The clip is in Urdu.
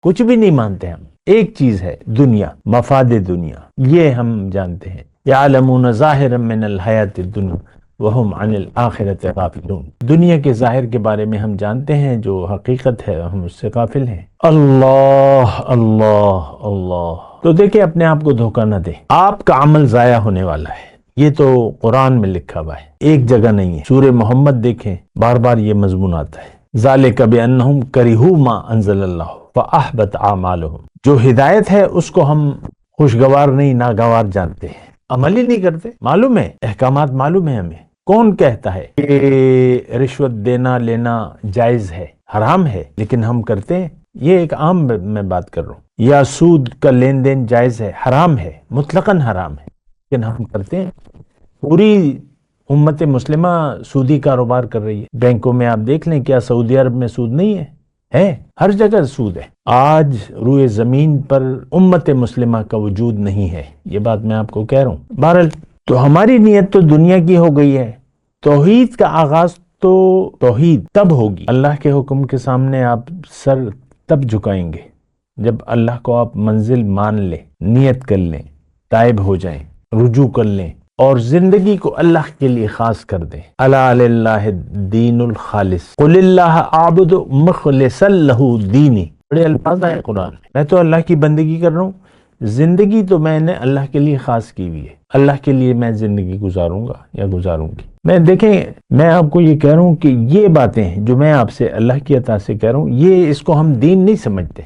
کچھ بھی نہیں مانتے ہم. ایک چیز ہے دنیا، مفاد دنیا، یہ ہم جانتے ہیں. یعلمون ظاہرا من الحیات الدنیا وہم عن الآخرۃ غافلون. دنیا کے ظاہر کے بارے میں ہم جانتے ہیں، جو حقیقت ہے ہم اس سے غافل ہیں. اللہ اللہ اللہ. تو دیکھیں اپنے آپ کو دھوکہ نہ دیں، آپ کا عمل ضائع ہونے والا ہے. یہ تو قرآن میں لکھا ہوا ہے، ایک جگہ نہیں ہے. سورہ محمد دیکھیں، بار بار یہ مضمون آتا ہے. ذالک بأنہم کرہوا ما انزل اللہ فأحبط اعمالہم. جو ہدایت ہے اس کو ہم خوشگوار نہیں ناگوار جانتے ہیں، عمل ہی نہیں کرتے. معلوم ہے احکامات، معلوم ہے ہمیں. کون کہتا ہے کہ رشوت دینا لینا جائز ہے، حرام ہے، لیکن ہم کرتے ہیں؟ یہ ایک عام میں بات کر رہا ہوں. یا سود کا لین دین جائز ہے، حرام ہے، مطلقاً حرام ہے، لیکن ہم کرتے ہیں. پوری امت مسلمہ سودی کاروبار کر رہی ہے. بینکوں میں آپ دیکھ لیں، کیا سعودی عرب میں سود نہیں ہے؟ ہر جگہ سود ہے. آج روئے زمین پر امت مسلمہ کا وجود نہیں ہے. یہ بات میں آپ کو کہہ رہا ہوں. بہرحال تو ہماری نیت تو دنیا کی ہو گئی ہے. توحید کا آغاز تو توحید تب ہوگی، اللہ کے حکم کے سامنے آپ سر تب جھکائیں گے جب اللہ کو آپ منزل مان لیں، نیت کر لیں، تائب ہو جائیں، رجوع کر لیں اور زندگی کو اللہ کے لیے خاص کر دیں. الا للہ الدین الخالص قل اللہ اعبد مخلصا لہ دینی. بڑے الفاظ آئے قرآن میں تو اللہ کی بندگی کر رہا ہوں. زندگی تو میں نے اللہ کے لیے خاص کی ہوئی ہے، اللہ کے لیے میں زندگی گزاروں گا یا گزاروں گی. میں دیکھیں، میں آپ کو یہ کہہ رہا ہوں کہ یہ باتیں جو میں آپ سے اللہ کی عطا سے کہہ رہا ہوں، یہ اس کو ہم دین نہیں سمجھتے.